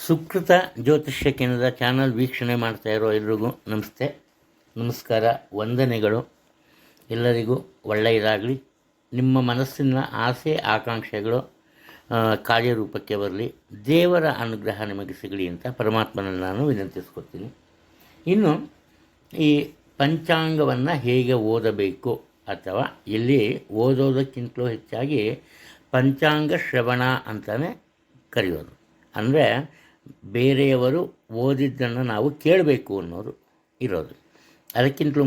ಸುಕೃತ ಜ್ಯೋತಿಷ್ಯ ಕೇಂದ್ರದ ಚಾನಲ್ ವೀಕ್ಷಣೆ ಮಾಡ್ತಾ ಇರೋ ಎಲ್ರಿಗೂ ನಮಸ್ಕಾರ, ವಂದನೆಗಳು. ಎಲ್ಲರಿಗೂ ಒಳ್ಳೆಯದಾಗಲಿ. ನಿಮ್ಮ ಮನಸ್ಸಿನ ಆಸೆ ಆಕಾಂಕ್ಷೆಗಳು ಕಾರ್ಯರೂಪಕ್ಕೆ ಬರಲಿ, ದೇವರ ಅನುಗ್ರಹ ನಿಮಗೆ ಸಿಗಲಿ ಅಂತ ಪರಮಾತ್ಮನಲ್ಲಿ ನಾನು ವಿನಂತಿಸ್ಕೊತೀನಿ. ಇನ್ನು ಈ ಪಂಚಾಂಗವನ್ನು ಹೇಗೆ ಓದಬೇಕು ಅಥವಾ ಇಲ್ಲಿ ಓದೋದಕ್ಕಿಂತಲೂ ಹೆಚ್ಚಾಗಿ ಪಂಚಾಂಗ ಶ್ರವಣ ಅಂತಲೇ ಕರೆಯೋದು. ಅಂದರೆ ಬೇರೆಯವರು ಓದಿದ್ದನ್ನು ನಾವು ಕೇಳಬೇಕು ಅನ್ನೋದು ಇರೋದು. ಅದಕ್ಕಿಂತಲೂ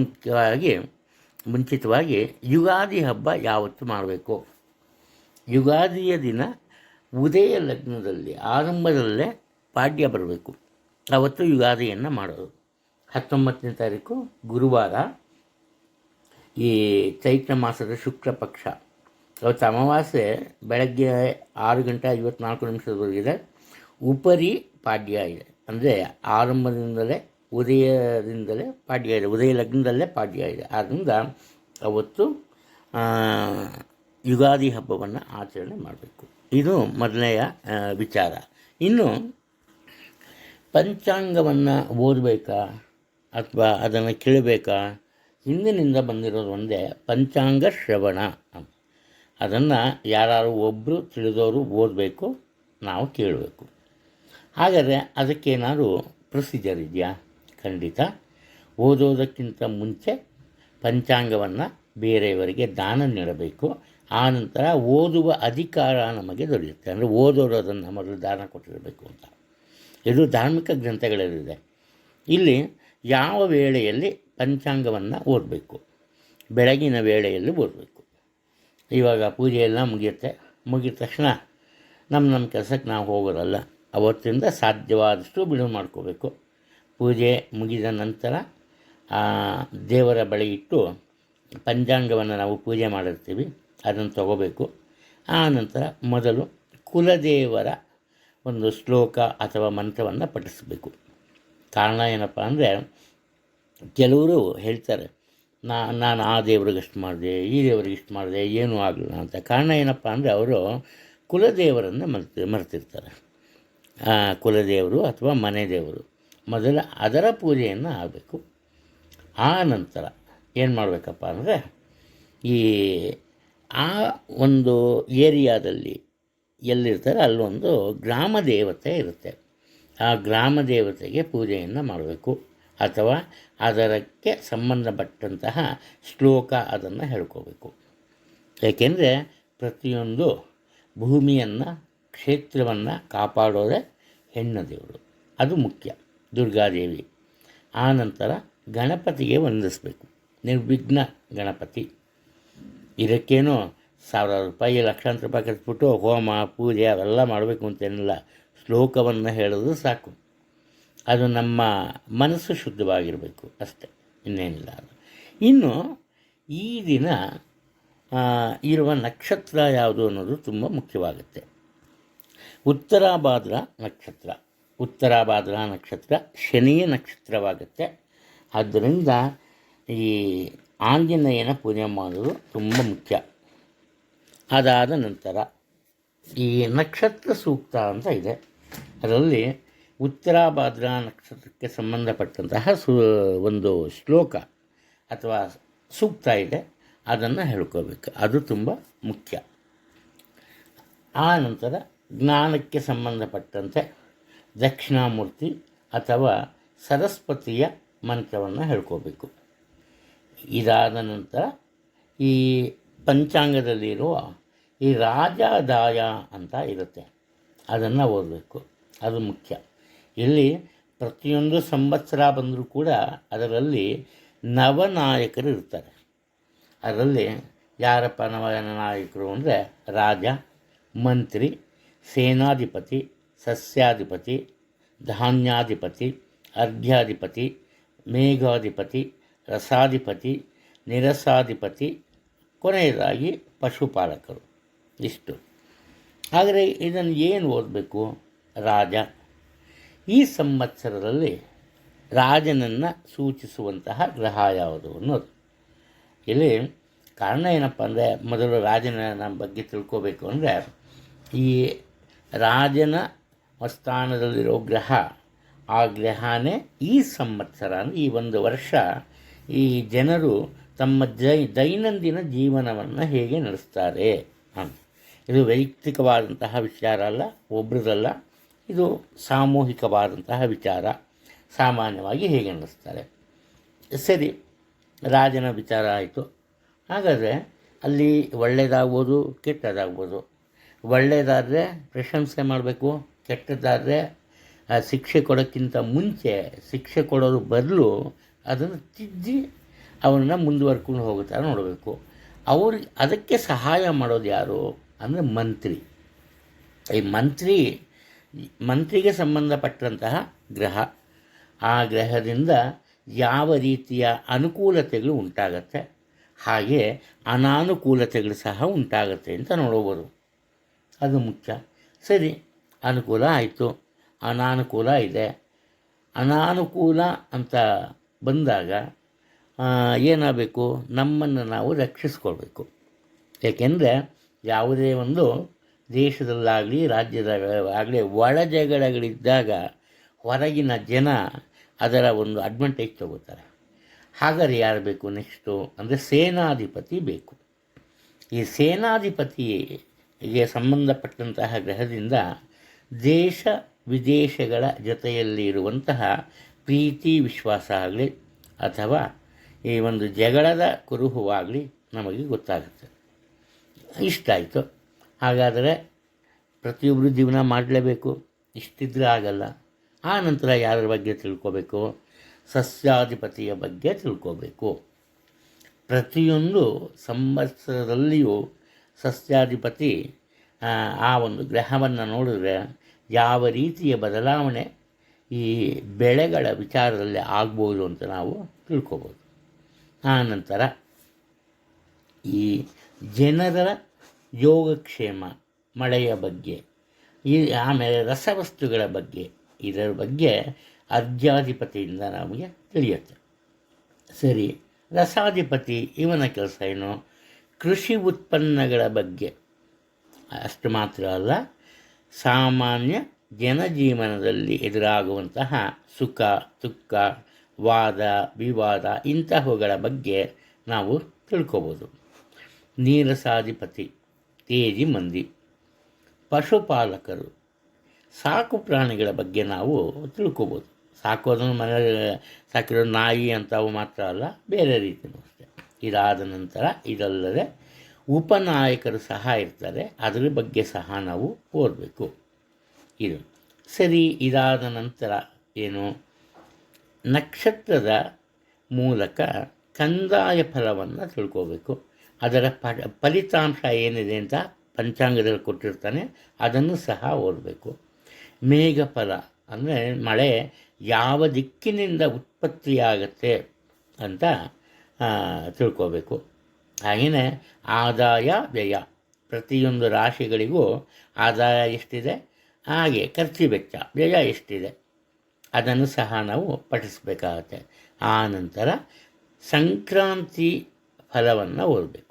ಮುಂಚಿತವಾಗಿ ಯುಗಾದಿ ಹಬ್ಬ ಯಾವತ್ತು ಮಾಡಬೇಕು? ಯುಗಾದಿಯ ದಿನ ಉದಯ ಲಗ್ನದಲ್ಲಿ ಆರಂಭದಲ್ಲೇ ಪಾಡ್ಯ ಬರಬೇಕು. ಆವತ್ತು ಯುಗಾದಿಯನ್ನು ಮಾಡೋದು. 19ನೇ ತಾರೀಕು ಗುರುವಾರ, ಈ ಚೈತ್ರ ಮಾಸದ ಶುಕ್ಲ ಪಕ್ಷ. ಅವತ್ತು ಅಮಾವಾಸ್ಯೆ ಬೆಳಗ್ಗೆ 6:54 ಉಪರಿ ಪಾಡ್ಯ ಇದೆ. ಅಂದರೆ ಆರಂಭದಿಂದಲೇ ಉದಯದಿಂದಲೇ ಪಾಡ್ಯ ಇದೆ, ಉದಯ ಲಗ್ನದಲ್ಲೇ ಪಾಡ್ಯ ಇದೆ. ಆದ್ದರಿಂದ ಅವತ್ತು ಯುಗಾದಿ ಹಬ್ಬವನ್ನು ಆಚರಣೆ ಮಾಡಬೇಕು. ಇದು ಮೊದಲನೆಯ ವಿಚಾರ. ಇನ್ನು ಪಂಚಾಂಗವನ್ನು ಓದಬೇಕಾ ಅಥವಾ ಅದನ್ನು ಕೇಳಬೇಕಾ? ಹಿಂದಿನಿಂದ ಬಂದಿರೋದು ಒಂದೇ, ಪಂಚಾಂಗ ಶ್ರವಣ. ಅದನ್ನು ಯಾರು ಒಬ್ಬರು ತಿಳಿದವರು ಓದಬೇಕು, ನಾವು ಕೇಳಬೇಕು. ಹಾಗಾದರೆ ಅದಕ್ಕೇನಾದರೂ ಪ್ರೊಸೀಜರ್ ಇದೆಯಾ? ಖಂಡಿತ. ಓದೋದಕ್ಕಿಂತ ಮುಂಚೆ ಪಂಚಾಂಗವನ್ನು ಬೇರೆಯವರಿಗೆ ದಾನ ನೀಡಬೇಕು. ಆನಂತರ ಓದುವ ಅಧಿಕಾರ ನಮಗೆ ದೊರೆಯುತ್ತೆ. ಅಂದರೆ ಓದೋರು ಅದನ್ನು ಮೊದಲು ದಾನ ಕೊಟ್ಟಿರಬೇಕು ಅಂತ. ಇದು ಧಾರ್ಮಿಕ ಗ್ರಂಥಗಳಲ್ಲಿದೆ. ಇಲ್ಲಿ ಯಾವ ವೇಳೆಯಲ್ಲಿ ಪಂಚಾಂಗವನ್ನು ಓದಬೇಕು? ಬೆಳಗಿನ ವೇಳೆಯಲ್ಲಿ ಓದಬೇಕು. ಇವಾಗ ಪೂಜೆ ಎಲ್ಲ ಮುಗಿದ ತಕ್ಷಣ ನಮ್ಮ ಕೆಲಸಕ್ಕೆ ನಾವು ಹೋಗೋದಲ್ಲ. ಅವತ್ತಿಂದ ಸಾಧ್ಯವಾದಷ್ಟು ಬಿಡುವು ಮಾಡ್ಕೋಬೇಕು. ಪೂಜೆ ಮುಗಿದ ನಂತರ ದೇವರ ಬಳಿ ಇಟ್ಟು ಪಂಚಾಂಗವನ್ನು ನಾವು ಪೂಜೆ ಮಾಡಿರ್ತೀವಿ, ಅದನ್ನು ತಗೋಬೇಕು. ಆ ನಂತರ ಮೊದಲು ಕುಲದೇವರ ಒಂದು ಶ್ಲೋಕ ಅಥವಾ ಮಂತ್ರವನ್ನು ಪಠಿಸಬೇಕು. ಕಾರಣ ಏನಪ್ಪ ಅಂದರೆ, ಕೆಲವರು ಹೇಳ್ತಾರೆ, ನಾನು ಆ ದೇವ್ರಿಗೆ ಇಷ್ಟು ಮಾಡಿದೆ, ಈ ದೇವ್ರಿಗೆ ಇಷ್ಟು ಮಾಡಿದೆ, ಏನೂ ಆಗಲಿಲ್ಲ ಅಂತ. ಕಾರಣ ಏನಪ್ಪ ಅಂದರೆ, ಅವರು ಕುಲದೇವರನ್ನು ಮರೆತಿರ್ತಾರೆ. ಕುಲದೇವರು ಅಥವಾ ಮನೆ ದೇವರು ಮೊದಲ ಅದರ ಪೂಜೆಯನ್ನು ಆಗಬೇಕು. ಆ ನಂತರ ಏನು ಮಾಡಬೇಕಪ್ಪ ಅಂದರೆ, ಈ ಆ ಒಂದು ಏರಿಯಾದಲ್ಲಿ ಎಲ್ಲಿರ್ತಾರೆ ಅಲ್ಲೊಂದು ಗ್ರಾಮ ದೇವತೆ ಇರುತ್ತೆ. ಆ ಗ್ರಾಮ ದೇವತೆಗೆ ಪೂಜೆಯನ್ನು ಮಾಡಬೇಕು. ಅಥವಾ ಅದಕ್ಕೆ ಸಂಬಂಧಪಟ್ಟಂತಹ ಶ್ಲೋಕ ಅದನ್ನು ಹೇಳ್ಕೋಬೇಕು. ಏಕೆಂದರೆ ಪ್ರತಿಯೊಂದು ಭೂಮಿಯನ್ನು, ಕ್ಷೇತ್ರವನ್ನು ಕಾಪಾಡೋದೇ ಹೆಣ್ಣು ದೇವರು. ಅದು ಮುಖ್ಯ, ದುರ್ಗಾದೇವಿ. ಆ ನಂತರ ಗಣಪತಿಗೆ ವಂದಿಸಬೇಕು. ನಿರ್ವಿಘ್ನ ಗಣಪತಿ. ಇದಕ್ಕೇನೋ ಸಾವಿರಾರು ರೂಪಾಯಿ, ಲಕ್ಷಾಂತರ ರೂಪಾಯಿ ಕಟ್ಬಿಟ್ಟು ಹೋಮ ಪೂಜೆ ಅವೆಲ್ಲ ಮಾಡಬೇಕು ಅಂತೇನಿಲ್ಲ. ಶ್ಲೋಕವನ್ನು ಹೇಳೋದು ಸಾಕು. ಅದು ನಮ್ಮ ಮನಸ್ಸು ಶುದ್ಧವಾಗಿರಬೇಕು ಅಷ್ಟೆ, ಇನ್ನೇನಿಲ್ಲ ಅದು. ಇನ್ನು ಈ ದಿನ ಇರುವ ನಕ್ಷತ್ರ ಯಾವುದು ಅನ್ನೋದು ತುಂಬ ಮುಖ್ಯವಾಗುತ್ತೆ. ಉತ್ತರಾಭಾದ್ರ ನಕ್ಷತ್ರ. ಉತ್ತರಾಭಾದ್ರ ನಕ್ಷತ್ರ ಶನಿಯ ನಕ್ಷತ್ರವಾಗುತ್ತೆ. ಆದ್ದರಿಂದ ಈ ಆಂಜನೇಯನ ಪೂಜೆ ಮಾಡೋದು ತುಂಬ ಮುಖ್ಯ. ಅದಾದ ನಂತರ ಈ ನಕ್ಷತ್ರ ಸೂಕ್ತ ಅಂತ ಇದೆ. ಅದರಲ್ಲಿ ಉತ್ತರಾಭಾದ್ರ ನಕ್ಷತ್ರಕ್ಕೆ ಸಂಬಂಧಪಟ್ಟಂತಹ ಒಂದು ಶ್ಲೋಕ ಅಥವಾ ಸೂಕ್ತ ಇದೆ, ಅದನ್ನು ಹೇಳ್ಕೋಬೇಕು. ಅದು ತುಂಬ ಮುಖ್ಯ. ಆ ನಂತರ ಜ್ಞಾನಕ್ಕೆ ಸಂಬಂಧಪಟ್ಟಂತೆ ದಕ್ಷಿಣಾಮೂರ್ತಿ ಅಥವಾ ಸರಸ್ವತಿಯ ಮಂತ್ರವನ್ನು ಹೇಳ್ಕೋಬೇಕು. ಇದಾದ ನಂತರ ಈ ಪಂಚಾಂಗದಲ್ಲಿರುವ ಈ ರಾಜಾದಾಯ ಅಂತ ಇರುತ್ತೆ, ಅದನ್ನು ಓದಬೇಕು. ಅದು ಮುಖ್ಯ. ಇಲ್ಲಿ ಪ್ರತಿಯೊಂದು ಸಂವತ್ಸರ ಬಂದರೂ ಕೂಡ ಅದರಲ್ಲಿ ನವನಾಯಕರು ಇರ್ತಾರೆ. ಅದರಲ್ಲಿ ಯಾರಪ್ಪ ನವನಾಯಕರು ಅಂದರೆ, ರಾಜ, ಮಂತ್ರಿ, ಸೇನಾಧಿಪತಿ, ಸಸ್ಯಾಧಿಪತಿ, ಧಾನ್ಯಾಧಿಪತಿ, ಅರ್ಘ್ಯಾಧಿಪತಿ, ಮೇಘಾಧಿಪತಿ, ರಸಾಧಿಪತಿ, ನಿರಸಾಧಿಪತಿ, ಕೊನೆಯದಾಗಿ ಪಶುಪಾಲಕರು. ಇಷ್ಟು. ಆದರೆ ಇದನ್ನು ಏನು ಓದಬೇಕು? ರಾಜ. ಈ ಸಂವತ್ಸರದಲ್ಲಿ ರಾಜನನ್ನು ಸೂಚಿಸುವಂತಹ ಗ್ರಹ ಯಾವುದು ಅನ್ನೋದು. ಇಲ್ಲಿ ಕಾರಣ ಏನಪ್ಪ ಅಂದರೆ, ಮೊದಲು ರಾಜನ ಬಗ್ಗೆ ತಿಳ್ಕೋಬೇಕು ಅಂದರೆ, ಈ ರಾಜನ ಸ್ಥಾನದಲ್ಲಿರೋ ಗ್ರಹ, ಆ ಗ್ರಹನೇ ಈ ಸಂವತ್ಸರ ಅಂದರೆ ಈ ಒಂದು ವರ್ಷ ಈ ಜನರು ತಮ್ಮ ದೈನಂದಿನ ಜೀವನವನ್ನು ಹೇಗೆ ನಡೆಸ್ತಾರೆ ಅಂತ. ಇದು ವೈಯಕ್ತಿಕವಾದಂತಹ ವಿಚಾರ ಅಲ್ಲ, ಒಬ್ರದಲ್ಲ, ಇದು ಸಾಮೂಹಿಕವಾದಂತಹ ವಿಚಾರ. ಸಾಮಾನ್ಯವಾಗಿ ಹೇಗೆ ನಡೆಸ್ತಾರೆ. ಸರಿ, ರಾಜನ ವಿಚಾರ ಆಯಿತು. ಹಾಗಾದರೆ ಅಲ್ಲಿ ಒಳ್ಳೆಯದಾಗ್ಬೋದು, ಕೆಟ್ಟದಾಗ್ಬೋದು. ಒಳ್ಳೆಯದಾದರೆ ಪ್ರಶಂಸೆ ಮಾಡಬೇಕು, ಕೆಟ್ಟದ್ದಾದರೆ ಶಿಕ್ಷೆ ಕೊಡೋಕ್ಕಿಂತ ಮುಂಚೆ ಶಿಕ್ಷೆ ಕೊಡೋದು ಬದಲು ಅದನ್ನು ತಿದ್ದಿ ಅವನ್ನ ಮುಂದುವರ್ಕೊಂಡು ಹೋಗುತ್ತಾರೆ ನೋಡಬೇಕು. ಅವ್ರಿಗೆ ಅದಕ್ಕೆ ಸಹಾಯ ಮಾಡೋದು ಯಾರು ಅಂದರೆ ಮಂತ್ರಿ. ಈ ಮಂತ್ರಿಗೆ ಸಂಬಂಧಪಟ್ಟಂತಹ ಗ್ರಹ. ಆ ಗ್ರಹದಿಂದ ಯಾವ ರೀತಿಯ ಅನುಕೂಲತೆಗಳು ಉಂಟಾಗತ್ತೆ, ಹಾಗೆ ಅನಾನುಕೂಲತೆಗಳು ಸಹ ಉಂಟಾಗತ್ತೆ ಅಂತ ನೋಡಬಹುದು. ಅದು ಮುಖ್ಯ. ಸರಿ, ಅನುಕೂಲ ಆಯಿತು, ಅನಾನುಕೂಲ ಇದೆ. ಅನಾನುಕೂಲ ಅಂತ ಬಂದಾಗ ಏನಾಗಬೇಕು, ನಮ್ಮನ್ನು ನಾವು ರಕ್ಷಿಸ್ಕೊಳ್ಬೇಕು. ಏಕೆಂದರೆ ಯಾವುದೇ ಒಂದು ದೇಶದಲ್ಲಾಗಲಿ ರಾಜ್ಯದಾಗಲಿ ಒಳ ಜಗಳಗಳಿದ್ದಾಗ ಹೊರಗಿನ ಜನ ಅದರ ಒಂದು ಅಡ್ವಾಂಟೇಜ್ ತಗೋತಾರೆ. ಹಾಗಾದ್ರೆ ಯಾರು ಬೇಕು ನೆಕ್ಸ್ಟು ಅಂದರೆ ಸೇನಾಧಿಪತಿ ಬೇಕು. ಈ ಸೇನಾಧಿಪತಿಗೆ ಸಂಬಂಧಪಟ್ಟಂತಹ ಗ್ರಹದಿಂದ ದೇಶ ವಿದೇಶಗಳ ಜೊತೆಯಲ್ಲಿ ಇರುವಂತಹ ಪ್ರೀತಿ ವಿಶ್ವಾಸ ಆಗಲಿ ಅಥವಾ ಈ ಒಂದು ಜಗಳದ ಕುರುಹುವಾಗಲಿ ನಮಗೆ ಗೊತ್ತಾಗುತ್ತೆ. ಇಷ್ಟಾಯಿತು. ಹಾಗಾದರೆ ಪ್ರತಿಯೊಬ್ಬರು ಜೀವನ ಮಾಡಲೇಬೇಕು, ಇಷ್ಟಿದ್ರೆ ಆಗಲ್ಲ. ಆ ನಂತರ ಯಾರ ಬಗ್ಗೆ ತಿಳ್ಕೋಬೇಕು, ಸಸ್ಯಾಧಿಪತಿಯ ಬಗ್ಗೆ ತಿಳ್ಕೋಬೇಕು. ಪ್ರತಿಯೊಂದು ಸಂವತ್ಸರದಲ್ಲಿಯೂ ಸಸ್ಯಾಧಿಪತಿ ಆ ಒಂದು ಗ್ರಹವನ್ನು ನೋಡಿದ್ರೆ ಯಾವ ರೀತಿಯ ಬದಲಾವಣೆ ಈ ಬೆಳೆಗಳ ವಿಚಾರದಲ್ಲಿ ಆಗ್ಬೋದು ಅಂತ ನಾವು ತಿಳ್ಕೊಬೋದು. ಆ ನಂತರ ಈ ಜನರ ಯೋಗಕ್ಷೇಮ, ಮಳೆಯ ಬಗ್ಗೆ, ಆಮೇಲೆ ರಸವಸ್ತುಗಳ ಬಗ್ಗೆ, ಇದರ ಬಗ್ಗೆ ಅರ್ಘ್ಯಾಧಿಪತಿಯಿಂದ ನಮಗೆ ತಿಳಿಯುತ್ತೆ. ಸರಿ, ರಸಾಧಿಪತಿ ಇವನ ಕೆಲಸ ಏನು? ಕೃಷಿ ಉತ್ಪನ್ನಗಳ ಬಗ್ಗೆ ಅಷ್ಟು ಮಾತ್ರ ಅಲ್ಲ, ಸಾಮಾನ್ಯ ಜನಜೀವನದಲ್ಲಿ ಎದುರಾಗುವಂತಹ ಸುಖ ದುಃಖ, ವಾದ ವಿವಾದ ಇಂತಹವುಗಳ ಬಗ್ಗೆ ನಾವು ತಿಳ್ಕೊಬೋದು. ನೀರಸಾಧಿಪತಿ ತೇಜಿ ಮಂದಿ. ಪಶುಪಾಲಕರು, ಸಾಕು ಪ್ರಾಣಿಗಳ ಬಗ್ಗೆ ನಾವು ತಿಳ್ಕೊಬೋದು. ಸಾಕೋದನ್ನು ಮನೆಯಲ್ಲಿ ಸಾಕಿರೋ ನಾಯಿ ಅಂಥವು ಮಾತ್ರ ಅಲ್ಲ, ಬೇರೆ ರೀತಿಯೂ ಅಷ್ಟೆ. ಇದಾದ ನಂತರ ಇದಲ್ಲದೆ ಉಪನಾಯಕರು ಸಹ ಇರ್ತಾರೆ, ಅದರ ಬಗ್ಗೆ ಸಹ ನಾವು ಓದಬೇಕು. ಇದು ಸರಿ. ಇದಾದ ನಂತರ ಏನು, ನಕ್ಷತ್ರದ ಮೂಲಕ ಕಂದಾಯ ಫಲವನ್ನು ತಿಳ್ಕೋಬೇಕು. ಅದರ ಫಲಿತಾಂಶ ಏನಿದೆ ಅಂತ ಪಂಚಾಂಗದಲ್ಲಿ ಕೊಟ್ಟಿರ್ತಾನೆ, ಅದನ್ನು ಸಹ ಓದಬೇಕು. ಮೇಘಫಲ ಅಂದರೆ ಮಳೆ ಯಾವ ದಿಕ್ಕಿನಿಂದ ಉತ್ಪತ್ತಿಯಾಗತ್ತೆ ಅಂತ ತಿಳ್ಕೋಬೇಕು. ಹಾಗೆಯೇ ಆದಾಯ ವ್ಯಯ, ಪ್ರತಿಯೊಂದು ರಾಶಿಗಳಿಗೂ ಆದಾಯ ಎಷ್ಟಿದೆ, ಹಾಗೆ ಖರ್ಚು ವೆಚ್ಚ ವ್ಯಯ ಎಷ್ಟಿದೆ ಅದನ್ನು ಸಹ ನಾವು ಪಠಿಸಬೇಕಾಗತ್ತೆ. ಆ ನಂತರ ಸಂಕ್ರಾಂತಿ ಫಲವನ್ನು ಓದಬೇಕು.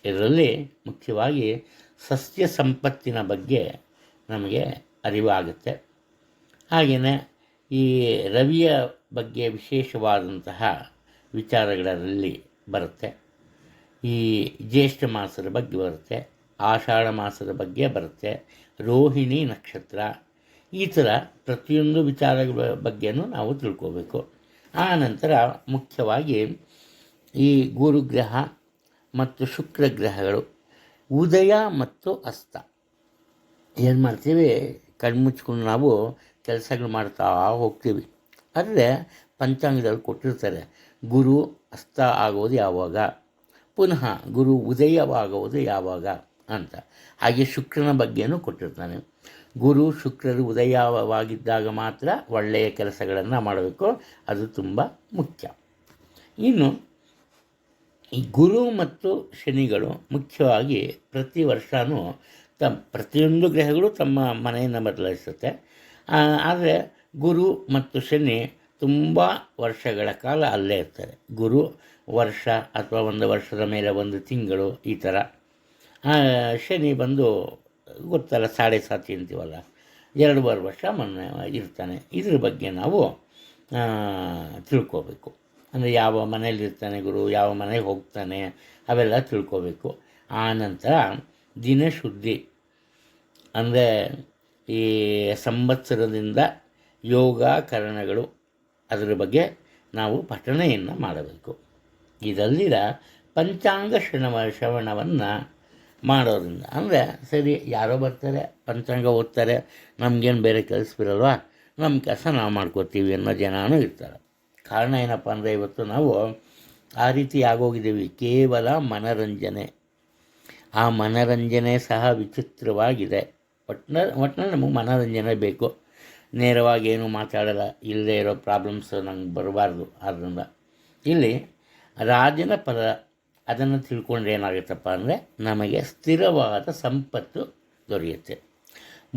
ಇದರಲ್ಲಿ ಮುಖ್ಯವಾಗಿ ಸಸ್ಯ ಸಂಪತ್ತಿನ ಬಗ್ಗೆ ನಮಗೆ ಅರಿವಾಗುತ್ತೆ. ಹಾಗೆಯೇ ಈ ರವಿಯ ಬಗ್ಗೆ ವಿಶೇಷವಾದಂತಹ ವಿಚಾರಗಳಲ್ಲಿ ಬರುತ್ತೆ. ಈ ಜ್ಯೇಷ್ಠ ಮಾಸದ ಬಗ್ಗೆ ಬರುತ್ತೆ, ಆಷಾಢ ಮಾಸದ ಬಗ್ಗೆ ಬರುತ್ತೆ, ರೋಹಿಣಿ ನಕ್ಷತ್ರ, ಈ ಥರ ಪ್ರತಿಯೊಂದು ವಿಚಾರಗಳ ಬಗ್ಗೆನೂ ನಾವು ತಿಳ್ಕೋಬೇಕು. ಆ ನಂತರ ಮುಖ್ಯವಾಗಿ ಈ ಗುರುಗ್ರಹ ಮತ್ತು ಶುಕ್ರ ಗ್ರಹಗಳು ಉದಯ ಮತ್ತು ಅಸ್ತ ಏನು ಮಾಡ್ತೀವಿ, ಕಣ್ಮುಚ್ಕೊಂಡು ನಾವು ಕೆಲಸಗಳು ಮಾಡ್ತಾ ಹೋಗ್ತೀವಿ. ಆದರೆ ಪಂಚಾಂಗದಲ್ಲಿ ಕೊಟ್ಟಿರ್ತಾರೆ ಗುರು ಅಸ್ತ ಆಗೋದು ಯಾವಾಗ, ಪುನಃ ಗುರು ಉದಯವಾಗುವುದು ಯಾವಾಗ ಅಂತ. ಹಾಗೆ ಶುಕ್ರನ ಬಗ್ಗೆನೂ ಕೊಟ್ಟಿರ್ತಾನೆ. ಗುರು ಶುಕ್ರರು ಉದಯವಾಗಿದ್ದಾಗ ಮಾತ್ರ ಒಳ್ಳೆಯ ಕೆಲಸಗಳನ್ನು ಮಾಡಬೇಕು, ಅದು ತುಂಬ ಮುಖ್ಯ. ಇನ್ನು ಈ ಗುರು ಮತ್ತು ಶನಿಗಳು ಮುಖ್ಯವಾಗಿ ಪ್ರತಿ ವರ್ಷವೂ ಪ್ರತಿಯೊಂದು ಗ್ರಹಗಳು ತಮ್ಮ ಮನೆಯನ್ನು ಬದಲಾಯಿಸುತ್ತೆ. ಆದರೆ ಗುರು ಮತ್ತು ಶನಿ ತುಂಬ ವರ್ಷಗಳ ಕಾಲ ಅಲ್ಲೇ ಇರ್ತಾರೆ. ಗುರು ವರ್ಷ ಅಥವಾ ಒಂದು ವರ್ಷದ ಮೇಲೆ ಒಂದು ತಿಂಗಳು ಈ ಥರ. ಶನಿ ಬಂದು ಗೊತ್ತಲ್ಲ, 7.5 ಅಂತೀವಲ್ಲ, 2.5 ವರ್ಷ ಇರ್ತಾನೆ. ಇದ್ರ ಬಗ್ಗೆ ನಾವು ತಿಳ್ಕೋಬೇಕು. ಅಂದರೆ ಯಾವ ಮನೇಲಿ ಇರ್ತಾನೆ ಗುರು, ಯಾವ ಮನೆಗೆ ಹೋಗ್ತಾನೆ, ಅವೆಲ್ಲ ತಿಳ್ಕೋಬೇಕು. ಆನಂತರ ದಿನಶುದ್ಧಿ ಅಂದರೆ ಈ ಸಂವತ್ಸರದಿಂದ ಯೋಗಕರಣಗಳು ಅದರ ಬಗ್ಗೆ ನಾವು ಪಠಣೆಯನ್ನು ಮಾಡಬೇಕು. ಇದಲ್ಲಿರ ಪಂಚಾಂಗ ಶ್ರವಣವನ್ನು ಮಾಡೋದ್ರಿಂದ, ಅಂದರೆ ಸರಿ ಯಾರೋ ಬರ್ತಾರೆ ಪಂಚಾಂಗ ಓದ್ತಾರೆ, ನಮಗೇನು ಬೇರೆ ಕೆಲಸವಿರಲ್ವಾ, ನಮ್ಮ ಕೆಲಸ ನಾವು ಮಾಡ್ಕೋತೀವಿ ಅನ್ನೋ ಜನನೂ ಇರ್ತಾರೆ. ಕಾರಣ ಏನಪ್ಪ ಅಂದರೆ ಇವತ್ತು ನಾವು ಆ ರೀತಿ ಆಗೋಗಿದ್ದೀವಿ. ಕೇವಲ ಮನರಂಜನೆ, ಆ ಮನರಂಜನೆ ಸಹ ವಿಚಿತ್ರವಾಗಿದೆ. ಒಟ್ಟಿನಲ್ಲಿ ನಮಗೆ ಮನರಂಜನೆ ಬೇಕು. ನೇರವಾಗಿ ಏನು ಮಾತಾಡಲ್ಲ, ಇಲ್ಲದೇ ಇರೋ ಪ್ರಾಬ್ಲಮ್ಸ್ ನಂಗೆ ಬರಬಾರ್ದು. ಆದ್ದರಿಂದ ಇಲ್ಲಿ ರಾಜನ ಫಲ ಅದನ್ನು ತಿಳ್ಕೊಂಡ್ರೆ ಏನಾಗುತ್ತಪ್ಪ ಅಂದರೆ ನಮಗೆ ಸ್ಥಿರವಾದ ಸಂಪತ್ತು ದೊರೆಯುತ್ತೆ.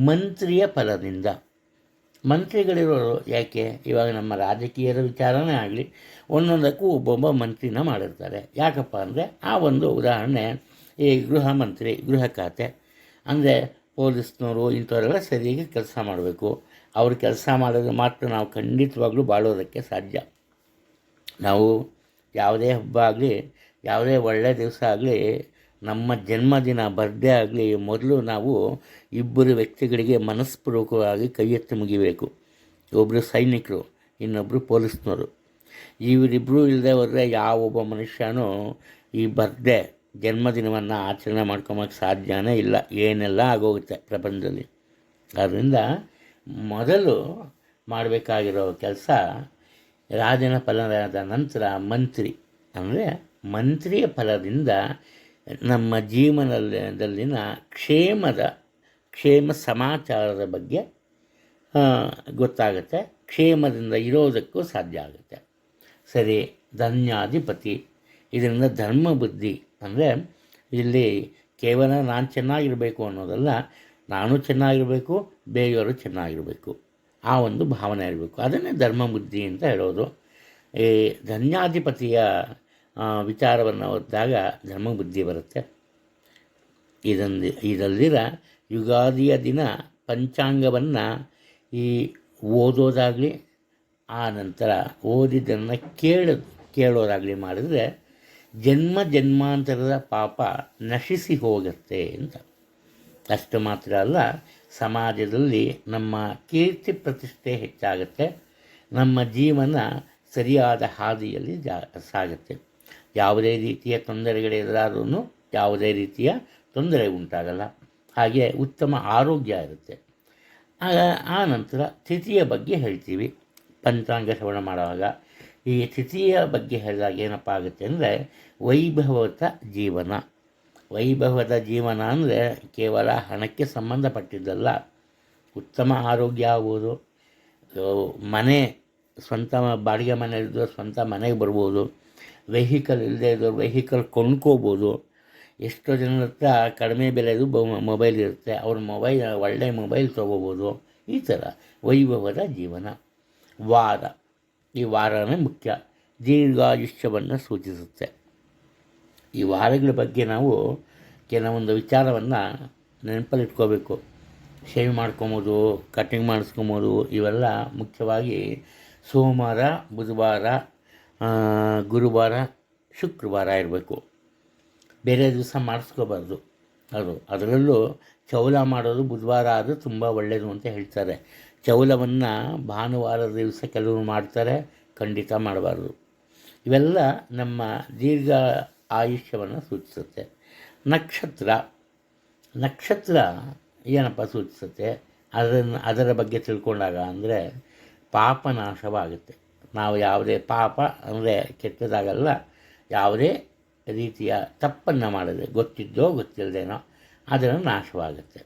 ಮಂತ್ರಿಯ ಫಲದಿಂದ, ಮಂತ್ರಿಗಳಿರೋರು ಯಾಕೆ, ಇವಾಗ ನಮ್ಮ ರಾಜಕೀಯದ ವಿಚಾರನೇ ಆಗಲಿ ಒಂದೊಂದಕ್ಕೂ ಒಬ್ಬೊಬ್ಬ ಮಂತ್ರಿನ ಮಾಡಿರ್ತಾರೆ. ಯಾಕಪ್ಪ ಅಂದರೆ ಆ ಒಂದು ಉದಾಹರಣೆ, ಈ ಗೃಹ ಮಂತ್ರಿ, ಗೃಹ ಖಾತೆ ಅಂದರೆ ಪೊಲೀಸ್ನವರು ಇಂಥವರೆಲ್ಲ ಸರಿಯಾಗಿ ಕೆಲಸ ಮಾಡಬೇಕು. ಅವ್ರು ಕೆಲಸ ಮಾಡೋದು ಮಾತ್ರ ನಾವು ಖಂಡಿತವಾಗ್ಲೂ ಬಾಳೋದಕ್ಕೆ ಸಾಧ್ಯ. ನಾವು ಯಾವುದೇ ಹಬ್ಬ ಆಗಲಿ, ಯಾವುದೇ ಒಳ್ಳೆಯ ದಿವಸ ಆಗಲಿ, ನಮ್ಮ ಜನ್ಮದಿನ, ಬರ್ಡೇ ಆಗಲಿ, ಮೊದಲು ನಾವು ಇಬ್ಬರು ವ್ಯಕ್ತಿಗಳಿಗೆ ಮನಸ್ಪೂರ್ವಕವಾಗಿ ಕೈ ಎತ್ತಿ ಮುಗಿಬೇಕು. ಒಬ್ಬರು ಸೈನಿಕರು, ಇನ್ನೊಬ್ಬರು ಪೊಲೀಸ್ನವರು. ಇವರಿಬ್ಬರು ಇಲ್ಲದೆ ಹೋದರೆ ಯಾವೊಬ್ಬ ಮನುಷ್ಯನೂ ಈ ಬರ್ಡೇ, ಜನ್ಮದಿನವನ್ನು ಆಚರಣೆ ಮಾಡ್ಕೊಳಕ್ಕೆ ಸಾಧ್ಯನೇ ಇಲ್ಲ. ಏನೆಲ್ಲ ಆಗೋಗುತ್ತೆ ಪ್ರಪಂಚದಲ್ಲಿ. ಆದ್ದರಿಂದ ಮೊದಲು ಮಾಡಬೇಕಾಗಿರೋ ಕೆಲಸ, ರಾಜನ ಫಲದ ನಂತರ ಮಂತ್ರಿ, ಅಂದರೆ ಮಂತ್ರಿಯ ಫಲದಿಂದ ನಮ್ಮ ಜೀವನದಲ್ಲಿನ ಕ್ಷೇಮ ಸಮಾಚಾರದ ಬಗ್ಗೆ ಗೊತ್ತಾಗುತ್ತೆ. ಕ್ಷೇಮದಿಂದ ಇರೋದಕ್ಕೂ ಸಾಧ್ಯ ಆಗುತ್ತೆ. ಸರಿ, ಧನ್ಯಾಧಿಪತಿ, ಇದರಿಂದ ಧರ್ಮ ಬುದ್ಧಿ, ಅಂದರೆ ಇಲ್ಲಿ ಕೇವಲ ನಾನು ಚೆನ್ನಾಗಿರಬೇಕು ಅನ್ನೋದಲ್ಲ, ನಾನು ಚೆನ್ನಾಗಿರಬೇಕು, ಬೇರೆಯವರು ಚೆನ್ನಾಗಿರಬೇಕು, ಆ ಒಂದು ಭಾವನೆ ಇರಬೇಕು. ಅದನ್ನೇ ಧರ್ಮ ಬುದ್ಧಿ ಅಂತ ಹೇಳೋದು. ಈ ಧನ್ಯಾಧಿಪತಿಯ ವಿಚಾರವನ್ನು ಓದಿದಾಗ ಧರ್ಮ ಬುದ್ಧಿ ಬರುತ್ತೆ. ಇದಲ್ಲಿರ ಯುಗಾದಿಯ ದಿನ ಪಂಚಾಂಗವನ್ನು ಈ ಓದೋದಾಗಲಿ, ಆ ನಂತರ ಓದಿದ್ದನ್ನು ಕೇಳೋದಾಗಲಿ ಮಾಡಿದರೆ ಜನ್ಮಾಂತರದ ಪಾಪ ನಶಿಸಿ ಹೋಗುತ್ತೆ ಅಂತ. ಅಷ್ಟು ಮಾತ್ರ ಅಲ್ಲ, ಸಮಾಜದಲ್ಲಿ ನಮ್ಮ ಕೀರ್ತಿ ಪ್ರತಿಷ್ಠೆ ಹೆಚ್ಚಾಗುತ್ತೆ. ನಮ್ಮ ಜೀವನ ಸರಿಯಾದ ಹಾದಿಯಲ್ಲಿ ಸಾಗುತ್ತೆ. ಯಾವುದೇ ರೀತಿಯ ತೊಂದರೆಗಳೆದುರಾದ್ರೂ ಯಾವುದೇ ರೀತಿಯ ತೊಂದರೆ ಉಂಟಾಗಲ್ಲ. ಹಾಗೆ ಉತ್ತಮ ಆರೋಗ್ಯ ಇರುತ್ತೆ. ಆ ನಂತರ ತಿಥಿಯ ಬಗ್ಗೆ ಹೇಳ್ತೀವಿ ಪಂಚಾಂಗ ಶ್ರವಣ ಮಾಡುವಾಗ. ಈ ತಿಥಿಯ ಬಗ್ಗೆ ಹೇಳಿದಾಗ ಏನಪ್ಪ ಆಗುತ್ತೆ ಅಂದರೆ ವೈಭವದ ಜೀವನ ಅಂದರೆ ಕೇವಲ ಹಣಕ್ಕೆ ಸಂಬಂಧಪಟ್ಟಿದ್ದಲ್ಲ. ಉತ್ತಮ ಆರೋಗ್ಯ ಆಗುವುದು, ಮನೆ ಸ್ವಂತ ಬಾಡಿಗೆ ಮನೆ ಇದ್ದವರು ಸ್ವಂತ ಮನೆಗೆ ಬರ್ಬೋದು, ವೆಹಿಕಲ್ ಇಲ್ಲದೆ ಇದ್ದವರು ವೆಹಿಕಲ್ ಕೊಂಡ್ಕೋಬೋದು. ಎಷ್ಟೋ ಜನರ ಹತ್ರ ಕಡಿಮೆ ಬೆಲೆದು ಮೊಬೈಲ್ ಇರುತ್ತೆ, ಅವ್ರ ಒಳ್ಳೆಯ ಮೊಬೈಲ್ ತೊಗೋಬೋದು. ಈ ಥರ ವೈಭವದ ಜೀವನ. ಈ ವಾರನೇ ಮುಖ್ಯ, ದೀರ್ಘಾಯುಷ್ಯವನ್ನು ಸೂಚಿಸುತ್ತೆ. ಈ ವಾರಗಳ ಬಗ್ಗೆ ನಾವು ಕೆಲವೊಂದು ವಿಚಾರವನ್ನು ನೆನಪಲ್ಲಿಟ್ಕೋಬೇಕು. ಶೇವ್ ಮಾಡ್ಕೊಬೋದು, ಕಟಿಂಗ್ ಮಾಡಿಸ್ಕೊಬೋದು, ಇವೆಲ್ಲ ಮುಖ್ಯವಾಗಿ ಸೋಮವಾರ, ಬುಧವಾರ, ಗುರುವಾರ, ಶುಕ್ರವಾರ ಇರಬೇಕು. ಬೇರೆ ದಿವಸ ಮಾಡಿಸ್ಕೋಬಾರ್ದು. ಅದರಲ್ಲೂ ಚೌಲ ಮಾಡೋದು ಬುಧವಾರ ಆದರೆ ತುಂಬ ಒಳ್ಳೆಯದು ಅಂತ ಹೇಳ್ತಾರೆ. ಚೌಲವನ್ನು ಭಾನುವಾರದ ದಿವಸ ಕೆಲವರು ಮಾಡ್ತಾರೆ, ಖಂಡಿತ ಮಾಡಬಾರ್ದು. ಇವೆಲ್ಲ ನಮ್ಮ ದೀರ್ಘ ಆಯುಷ್ಯವನ್ನು ಸೂಚಿಸುತ್ತೆ. ನಕ್ಷತ್ರ ಏನಪ್ಪ ಸೂಚಿಸುತ್ತೆ, ಅದರ ಬಗ್ಗೆ ತಿಳ್ಕೊಂಡಾಗ ಅಂದರೆ ಪಾಪನಾಶವಾಗುತ್ತೆ. ನಾವು ಯಾವುದೇ ಪಾಪ ಅಂದರೆ ಕೆಟ್ಟದಾಗಲ್ಲ, ಯಾವುದೇ ರೀತಿಯ ತಪ್ಪನ್ನು ಮಾಡಿದ್ರೆ ಗೊತ್ತಿದ್ದೋ ಗೊತ್ತಿಲ್ಲದೇನೋ ಅದರ ನಾಶವಾಗುತ್ತೆ.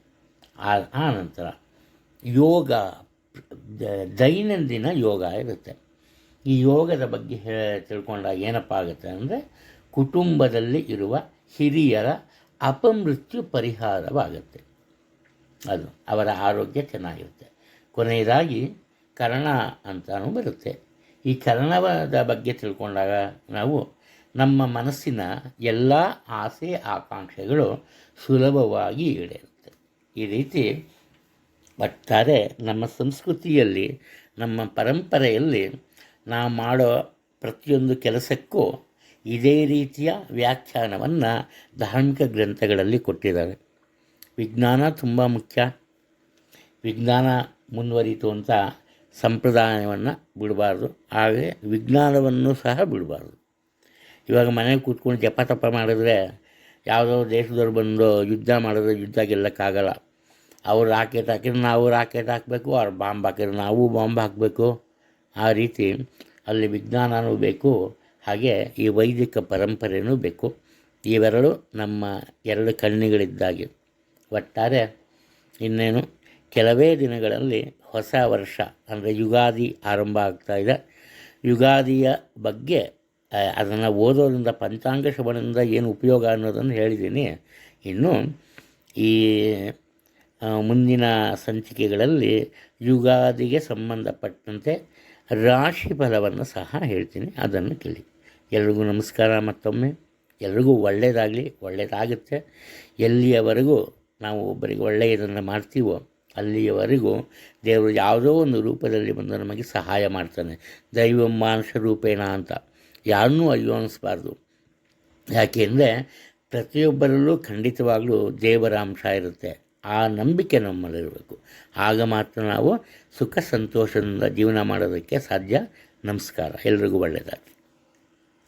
ಆ ನಂತರ ಯೋಗ, ದೈನಂದಿನ ಯೋಗ ಇರುತ್ತೆ. ಈ ಯೋಗದ ಬಗ್ಗೆ ತಿಳ್ಕೊಂಡಾಗ ಏನಪ್ಪ ಆಗುತ್ತೆ ಅಂದರೆ ಕುಟುಂಬದಲ್ಲಿ ಇರುವ ಹಿರಿಯರ ಅಪಮೃತ್ಯು ಪರಿಹಾರವಾಗುತ್ತೆ. ಅದು ಅವರ ಆರೋಗ್ಯ ಚೆನ್ನಾಗಿರುತ್ತೆ. ಕೊನೆಯದಾಗಿ ಕರ್ಣ ಅಂತಲೂ ಬರುತ್ತೆ. ಈ ಕರ್ಣದ ಬಗ್ಗೆ ತಿಳ್ಕೊಂಡಾಗ ನಾವು ನಮ್ಮ ಮನಸ್ಸಿನ ಎಲ್ಲ ಆಸೆ ಆಕಾಂಕ್ಷೆಗಳು ಸುಲಭವಾಗಿ ಈಡೇರುತ್ತೆ. ಈ ರೀತಿ ಒಟ್ಟಾರೆ ನಮ್ಮ ಸಂಸ್ಕೃತಿಯಲ್ಲಿ, ನಮ್ಮ ಪರಂಪರೆಯಲ್ಲಿ ನಾವು ಮಾಡೋ ಪ್ರತಿಯೊಂದು ಕೆಲಸಕ್ಕೂ ಇದೇ ರೀತಿಯ ವ್ಯಾಖ್ಯಾನವನ್ನು ಧಾರ್ಮಿಕ ಗ್ರಂಥಗಳಲ್ಲಿ ಕೊಟ್ಟಿದ್ದಾರೆ. ವಿಜ್ಞಾನ ತುಂಬ ಮುಖ್ಯ. ವಿಜ್ಞಾನ ಮುಂದುವರಿತು ಅಂತ ಸಂಪ್ರದಾಯವನ್ನು ಬಿಡಬಾರ್ದು, ಹಾಗೆ ವಿಜ್ಞಾನವನ್ನು ಸಹ ಬಿಡಬಾರ್ದು. ಇವಾಗ ಮನೆಗೆ ಕೂತ್ಕೊಂಡು ಜಪ ತಪ ಮಾಡಿದ್ರೆ ಯಾವುದೋ ದೇಶದವ್ರು ಬಂದು ಯುದ್ಧ ಮಾಡಿದ್ರೆ ಯುದ್ಧ ಗೆಲ್ಲಕ್ಕಾಗಲ್ಲ. ಅವ್ರು ರಾಕೆಟ್ ಹಾಕಿದ್ರೆ ನಾವು ರಾಕೆಟ್ ಹಾಕಬೇಕು, ಅವ್ರು ಬಾಂಬ್ ಹಾಕಿದ್ರೆ ನಾವು ಬಾಂಬ್ ಹಾಕಬೇಕು. ಆ ರೀತಿ ಅಲ್ಲಿ ವಿಜ್ಞಾನವೂ ಬೇಕು, ಹಾಗೆ ಈ ವೈದಿಕ ಪರಂಪರೆಯೂ ಬೇಕು. ಇವೆರಡು ನಮ್ಮ ಎರಡು ಕಣ್ಣುಗಳಿದ್ದಾಗೆ. ಒಟ್ಟಾರೆ ಇನ್ನೇನು ಕೆಲವೇ ದಿನಗಳಲ್ಲಿ ಹೊಸ ವರ್ಷ ಅಂದರೆ ಯುಗಾದಿ ಆರಂಭ ಆಗ್ತಾಯಿದೆ. ಯುಗಾದಿಯ ಬಗ್ಗೆ ಅದನ್ನು ಓದೋದ್ರಿಂದ, ಪಂಚಾಂಗ ಶ್ರವಣದಿಂದ ಏನು ಉಪಯೋಗ ಅನ್ನೋದನ್ನು ಹೇಳಿದ್ದೀನಿ. ಇನ್ನು ಈ ಮುಂದಿನ ಸಂಚಿಕೆಗಳಲ್ಲಿ ಯುಗಾದಿಗೆ ಸಂಬಂಧಪಟ್ಟಂತೆ ರಾಶಿ ಫಲವನ್ನು ಸಹ ಹೇಳ್ತೀನಿ, ಅದನ್ನು ಕೇಳಿ. ಎಲ್ರಿಗೂ ನಮಸ್ಕಾರ. ಮತ್ತೊಮ್ಮೆ ಎಲ್ರಿಗೂ ಒಳ್ಳೆಯದಾಗಲಿ, ಒಳ್ಳೆಯದಾಗುತ್ತೆ. ಎಲ್ಲಿಯವರೆಗೂ ನಾವು ಒಬ್ಬರಿಗೆ ಒಳ್ಳೆಯದನ್ನು ಮಾಡ್ತೀವೋ ಅಲ್ಲಿಯವರೆಗೂ ದೇವರು ಯಾವುದೋ ಒಂದು ರೂಪದಲ್ಲಿ ಬಂದು ನಮಗೆ ಸಹಾಯ ಮಾಡ್ತಾನೆ. ದೈವಮಾಂಶ ರೂಪೇಣ ಅಂತ ಯಾರನ್ನೂ ಅಯ್ಯೋ ಅನ್ನಿಸ್ಬಾರ್ದು. ಯಾಕೆಂದರೆ ಪ್ರತಿಯೊಬ್ಬರಲ್ಲೂ ಖಂಡಿತವಾಗಲೂ ದೇವರ ಅಂಶ ಇರುತ್ತೆ. ಆ ನಂಬಿಕೆ ನಮ್ಮಲ್ಲಿರಬೇಕು. ಆಗ ಮಾತ್ರ ನಾವು ಸುಖ ಸಂತೋಷದಿಂದ ಜೀವನ ಮಾಡೋದಕ್ಕೆ ಸಾಧ್ಯ. ನಮಸ್ಕಾರ. ಎಲ್ರಿಗೂ ಒಳ್ಳೆಯದಾಗಲಿ.